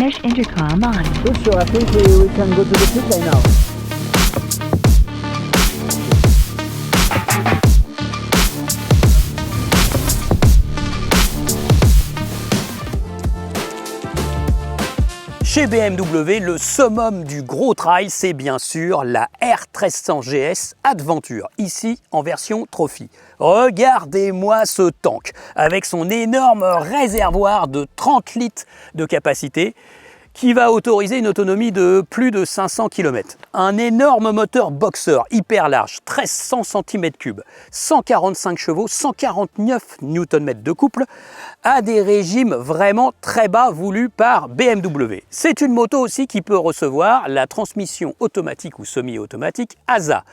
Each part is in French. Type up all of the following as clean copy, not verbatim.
Mesh intercom on. Good, sure. I think we can go to the pit lane now. Chez BMW, le summum du gros trail, c'est bien sûr la R1300 GS Adventure, ici en version Trophy. Regardez-moi ce tank, avec son énorme réservoir de 30 litres de capacité, qui va autoriser une autonomie de plus de 500 km. Un énorme moteur boxer hyper large, 1300 cm3, 145 chevaux, 149 Nm de couple, à des régimes vraiment très bas voulus par BMW. C'est une moto aussi qui peut recevoir la transmission automatique ou semi-automatique ASA,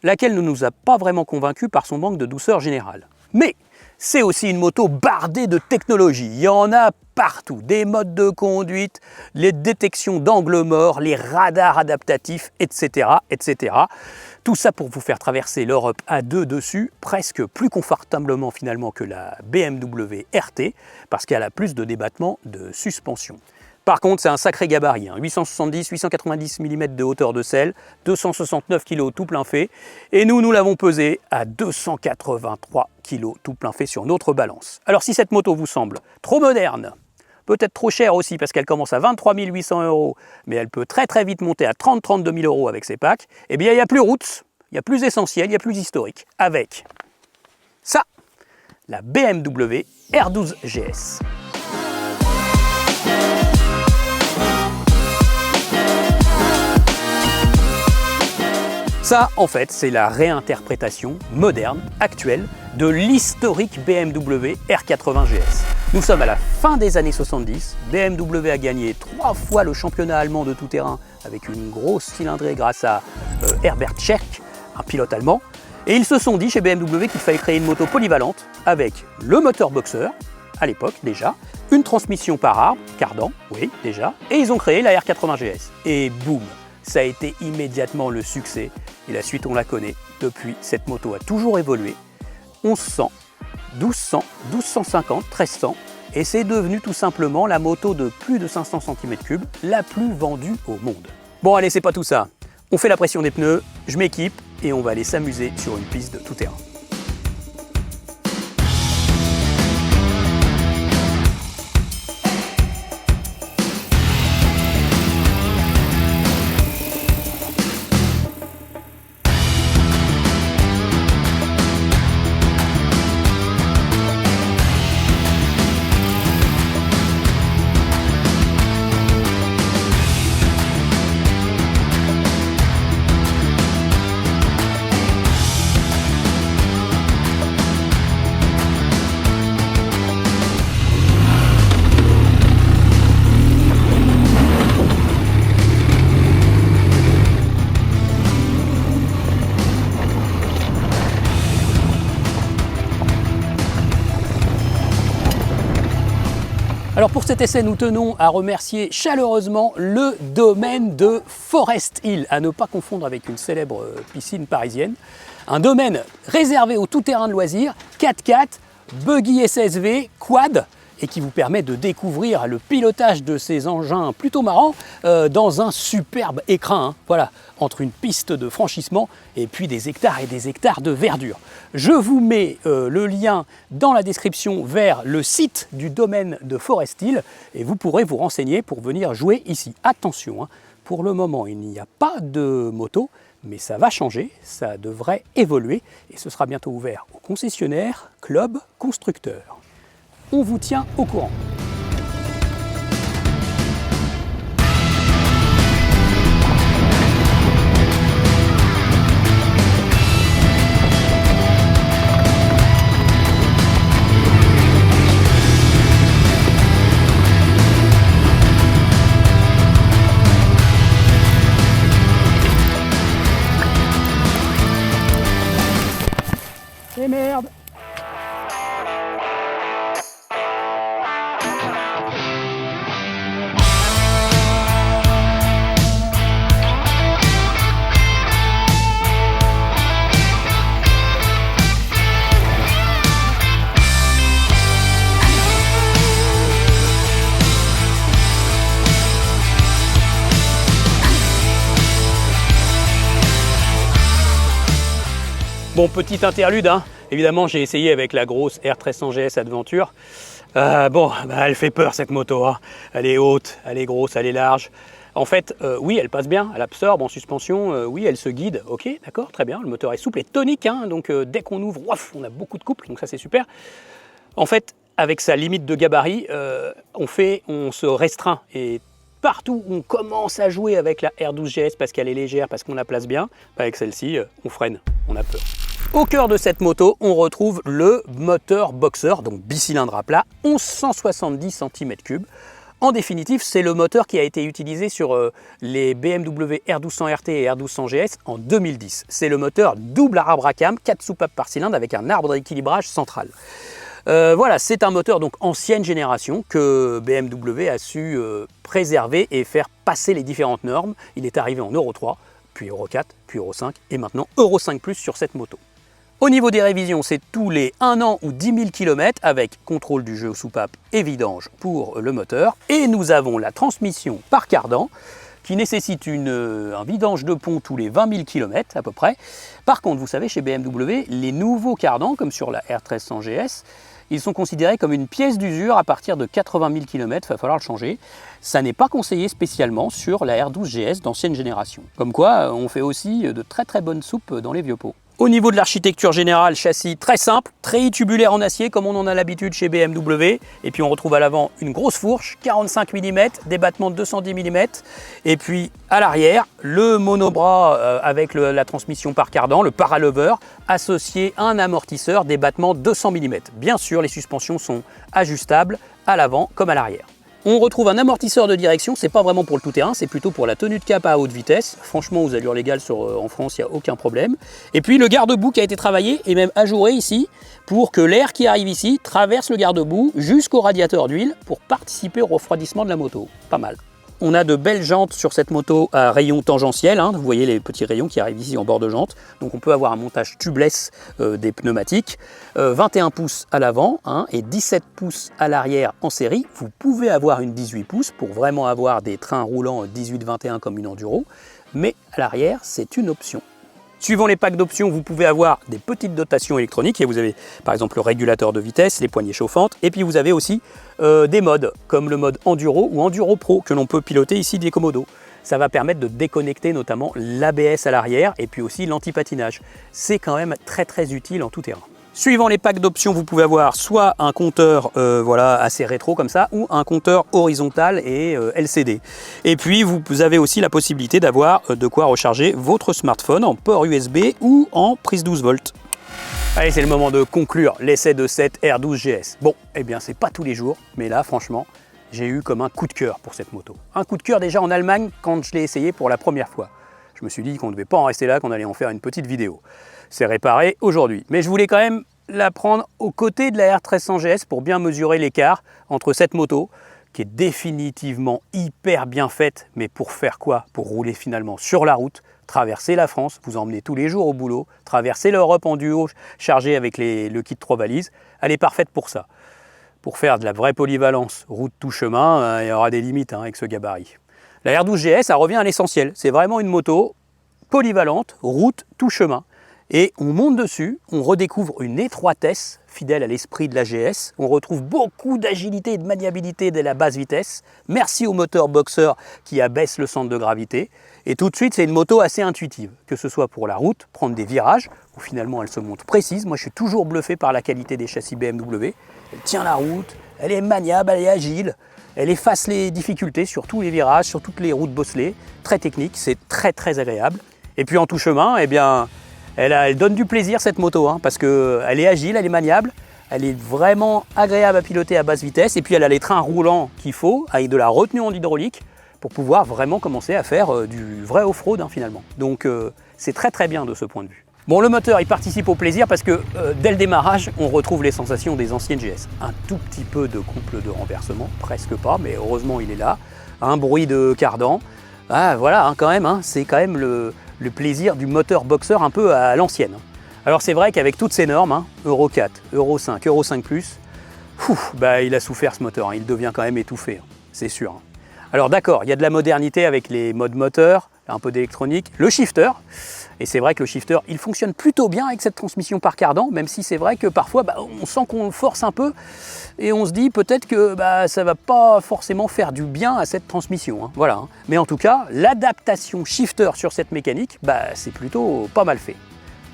laquelle ne nous a pas vraiment convaincus par son manque de douceur générale. Mais c'est aussi une moto bardée de technologie. Il y en a partout, des modes de conduite, les détections d'angle mort, les radars adaptatifs, etc., etc. Tout ça pour vous faire traverser l'Europe à deux dessus, presque plus confortablement finalement que la BMW RT, parce qu'elle a plus de débattement de suspension. Par contre, c'est un sacré gabarit, 870-890 mm de hauteur de selle, 269 kg tout plein fait, et nous l'avons pesé à 283 kg tout plein fait sur notre balance. Alors si cette moto vous semble trop moderne, peut-être trop chère aussi parce qu'elle commence à 23 800 €, mais elle peut très vite monter à 30-32 000 € avec ses packs, eh bien il n'y a plus roots, il y a plus essentiel, il y a plus historique, avec ça, la BMW R12 GS. Ça, en fait, c'est la réinterprétation moderne, actuelle, de l'historique BMW R80 GS. Nous sommes à la fin des années 70, BMW a gagné 3 fois le championnat allemand de tout-terrain avec une grosse cylindrée grâce à Herbert Tschech, un pilote allemand, et ils se sont dit chez BMW qu'il fallait créer une moto polyvalente avec le moteur boxer, à l'époque déjà, une transmission par arbre, cardan, oui déjà, et ils ont créé la R80 GS. Et boum, ça a été immédiatement le succès. Et la suite, on la connaît. Depuis, cette moto a toujours évolué. 1100, 1200, 1250, 1300. Et c'est devenu tout simplement la moto de plus de 500 cm3 la plus vendue au monde. Bon, allez, c'est pas tout ça. On fait la pression des pneus, je m'équipe et on va aller s'amuser sur une piste de tout terrain. Alors pour cet essai, nous tenons à remercier chaleureusement le domaine de Forest Hill, à ne pas confondre avec une célèbre piscine parisienne. Un domaine réservé au tout-terrain de loisirs, 4x4, buggy SSV, quad, et qui vous permet de découvrir le pilotage de ces engins plutôt marrants dans un superbe écrin, voilà, entre une piste de franchissement et puis des hectares et des hectares de verdure. Je vous mets le lien dans la description vers le site du domaine de Forest Hill et vous pourrez vous renseigner pour venir jouer ici. Attention, pour le moment il n'y a pas de moto, mais ça va changer, ça devrait évoluer et ce sera bientôt ouvert aux concessionnaires, clubs, constructeurs. On vous tient au courant. Et merde! Bon, petite interlude, hein. Évidemment j'ai essayé avec la grosse R1300 GS Adventure. Elle fait peur cette moto, hein. Elle est haute, elle est grosse, elle est large. En fait, oui, elle passe bien, elle absorbe en suspension, oui, elle se guide, ok, d'accord, très bien. Le moteur est souple et tonique, hein, donc dès qu'on ouvre, on a beaucoup de couple, donc ça c'est super. En fait, avec sa limite de gabarit, on se restreint et partout où on commence à jouer avec la R12 GS parce qu'elle est légère, parce qu'on la place bien, avec celle-ci, on freine, on a peur. Au cœur de cette moto, on retrouve le moteur Boxer, donc bicylindre à plat, 1170 cm3. En définitive, c'est le moteur qui a été utilisé sur les BMW R1200 RT et R1200 GS en 2010. C'est le moteur double arbre à cam, 4 soupapes par cylindre avec un arbre d'équilibrage central. Voilà, c'est un moteur donc ancienne génération que BMW a su préserver et faire passer les différentes normes. Il est arrivé en Euro 3, puis Euro 4, puis Euro 5 et maintenant Euro 5+ sur cette moto. Au niveau des révisions, c'est tous les 1 an ou 10 000 km avec contrôle du jeu aux soupapes et vidange pour le moteur. Et nous avons la transmission par cardan qui nécessite un vidange de pont tous les 20 000 km à peu près. Par contre, vous savez, chez BMW, les nouveaux cardans, comme sur la R1300 GS, ils sont considérés comme une pièce d'usure à partir de 80 000 km, il va falloir le changer. Ça n'est pas conseillé spécialement sur la R12 GS d'ancienne génération. Comme quoi, on fait aussi de très très bonnes soupes dans les vieux pots. Au niveau de l'architecture générale, châssis très simple, treillis tubulaire en acier comme on en a l'habitude chez BMW. Et puis on retrouve à l'avant une grosse fourche, 45 mm, des battements de 210 mm. Et puis à l'arrière, le monobras avec la transmission par cardan, le paralover, associé à un amortisseur, des battements 200 mm. Bien sûr, les suspensions sont ajustables à l'avant comme à l'arrière. On retrouve un amortisseur de direction, c'est pas vraiment pour le tout-terrain, c'est plutôt pour la tenue de cap à haute vitesse. Franchement, aux allures légales en France, il n'y a aucun problème. Et puis le garde-boue qui a été travaillé et même ajouré ici pour que l'air qui arrive ici traverse le garde-boue jusqu'au radiateur d'huile pour participer au refroidissement de la moto. Pas mal. On a de belles jantes sur cette moto à rayons tangentiels, hein. Vous voyez les petits rayons qui arrivent ici en bord de jante. Donc on peut avoir un montage tubeless des pneumatiques. 21 pouces à l'avant, hein, et 17 pouces à l'arrière en série. Vous pouvez avoir une 18 pouces pour vraiment avoir des trains roulants 18-21 comme une enduro. Mais à l'arrière, c'est une option. Suivant les packs d'options, vous pouvez avoir des petites dotations électroniques. Et vous avez par exemple le régulateur de vitesse, les poignées chauffantes. Et puis vous avez aussi des modes, comme le mode Enduro ou Enduro Pro, que l'on peut piloter ici des Komodo. Ça va permettre de déconnecter notamment l'ABS à l'arrière et puis aussi l'anti-patinage. C'est quand même très très utile en tout terrain. Suivant les packs d'options, vous pouvez avoir soit un compteur assez rétro comme ça, ou un compteur horizontal et LCD. Et puis vous avez aussi la possibilité d'avoir de quoi recharger votre smartphone en port USB ou en prise 12 volts. Allez, c'est le moment de conclure l'essai de cette R12 GS. Bon, eh bien c'est pas tous les jours, mais là franchement, j'ai eu comme un coup de cœur pour cette moto. Un coup de cœur déjà en Allemagne quand je l'ai essayé pour la première fois. Je me suis dit qu'on ne devait pas en rester là, qu'on allait en faire une petite vidéo. C'est réparé aujourd'hui. Mais je voulais quand même la prendre aux côtés de la R1300 GS pour bien mesurer l'écart entre cette moto, qui est définitivement hyper bien faite, mais pour faire quoi? Pour rouler finalement sur la route, traverser la France, vous emmener tous les jours au boulot, traverser l'Europe en duo chargé avec le kit 3 valises. Elle est parfaite pour ça. Pour faire de la vraie polyvalence, route tout chemin, il y aura des limites avec ce gabarit. La R12 GS, ça revient à l'essentiel. C'est vraiment une moto polyvalente, route tout chemin. Et on monte dessus, on redécouvre une étroitesse fidèle à l'esprit de la GS. On retrouve beaucoup d'agilité et de maniabilité dès la basse vitesse. Merci au moteur Boxer qui abaisse le centre de gravité. Et tout de suite, c'est une moto assez intuitive, que ce soit pour la route, prendre des virages, où finalement elle se montre précise. Moi, je suis toujours bluffé par la qualité des châssis BMW. Elle tient la route, elle est maniable, elle est agile. Elle efface les difficultés sur tous les virages, sur toutes les routes bosselées. Très technique, c'est très très agréable. Et puis en tout chemin, eh bien, elle donne du plaisir cette moto, parce qu'elle est agile, elle est maniable, elle est vraiment agréable à piloter à basse vitesse et puis elle a les trains roulants qu'il faut avec de la retenue en hydraulique pour pouvoir vraiment commencer à faire du vrai off-road finalement. Donc c'est très très bien de ce point de vue. Bon, le moteur il participe au plaisir parce que dès le démarrage on retrouve les sensations des anciennes GS. Un tout petit peu de couple de renversement, presque pas, mais heureusement il est là. Un bruit de cardan. Ah voilà, quand même, c'est quand même le plaisir du moteur Boxer un peu à l'ancienne. Alors c'est vrai qu'avec toutes ces normes, Euro 4, Euro 5, Euro 5+, il a souffert ce moteur, il devient quand même étouffé, c'est sûr. Alors d'accord, il y a de la modernité avec les modes moteur, un peu d'électronique, le shifter. Et c'est vrai que le shifter, il fonctionne plutôt bien avec cette transmission par cardan, même si c'est vrai que parfois, on sent qu'on le force un peu et on se dit peut-être que ça ne va pas forcément faire du bien à cette transmission. Hein. Voilà. Hein. Mais en tout cas, l'adaptation shifter sur cette mécanique, c'est plutôt pas mal fait.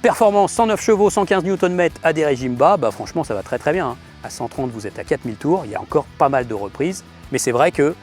Performance 109 chevaux, 115 Nm à des régimes bas, franchement ça va très très bien. Hein. À 130, vous êtes à 4000 tours, il y a encore pas mal de reprises, mais c'est vrai que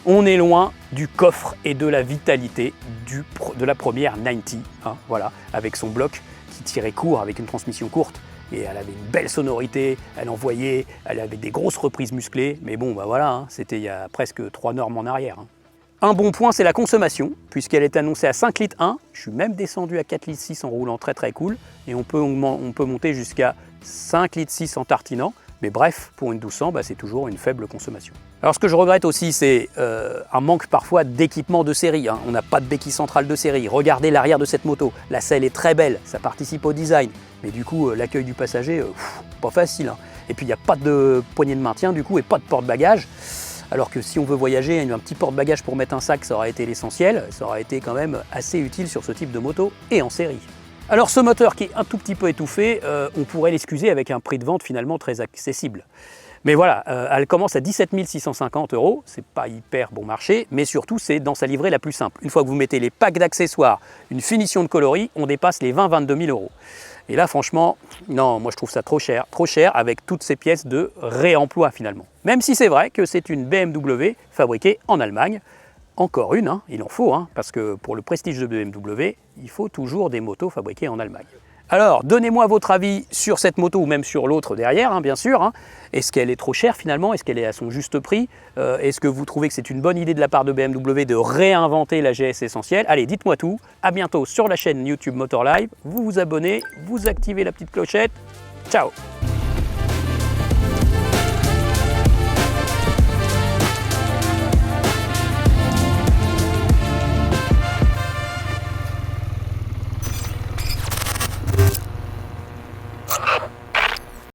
on est loin du coffre et de la vitalité de la première 90, hein, voilà, avec son bloc qui tirait court avec une transmission courte. Et elle avait une belle sonorité, elle envoyait, elle avait des grosses reprises musclées, mais bon, voilà, hein, c'était il y a presque 3 normes en arrière. Hein. Un bon point, c'est la consommation, puisqu'elle est annoncée à 5 litres 1. Je suis même descendu à 4 litres 6 en roulant très très cool, et on peut monter jusqu'à 5 litres 6 en tartinant. Mais bref, pour une 1200, c'est toujours une faible consommation. Alors ce que je regrette aussi, c'est un manque parfois d'équipement de série. Hein. On n'a pas de béquille centrale de série. Regardez l'arrière de cette moto. La selle est très belle, ça participe au design. Mais du coup, l'accueil du passager, pas facile. Hein. Et puis il n'y a pas de poignée de maintien du coup et pas de porte-bagages. Alors que si on veut voyager, un petit porte-bagages pour mettre un sac, ça aurait été l'essentiel. Ça aurait été quand même assez utile sur ce type de moto et en série. Alors ce moteur qui est un tout petit peu étouffé, on pourrait l'excuser avec un prix de vente finalement très accessible. Mais voilà, elle commence à 17 650 €, c'est pas hyper bon marché, mais surtout c'est dans sa livrée la plus simple. Une fois que vous mettez les packs d'accessoires, une finition de coloris, on dépasse les 20-22 000 €. Et là franchement, non, moi je trouve ça trop cher avec toutes ces pièces de réemploi finalement. Même si c'est vrai que c'est une BMW fabriquée en Allemagne. Encore une, hein, il en faut, hein, parce que pour le prestige de BMW, il faut toujours des motos fabriquées en Allemagne. Alors, donnez-moi votre avis sur cette moto ou même sur l'autre derrière, hein, bien sûr. Hein. Est-ce qu'elle est trop chère finalement? Est-ce qu'elle est à son juste prix? Est-ce que vous trouvez que c'est une bonne idée de la part de BMW de réinventer la GS Essentielle? Allez, dites-moi tout. À bientôt sur la chaîne YouTube Motor Live. Vous vous abonnez, vous activez la petite clochette. Ciao!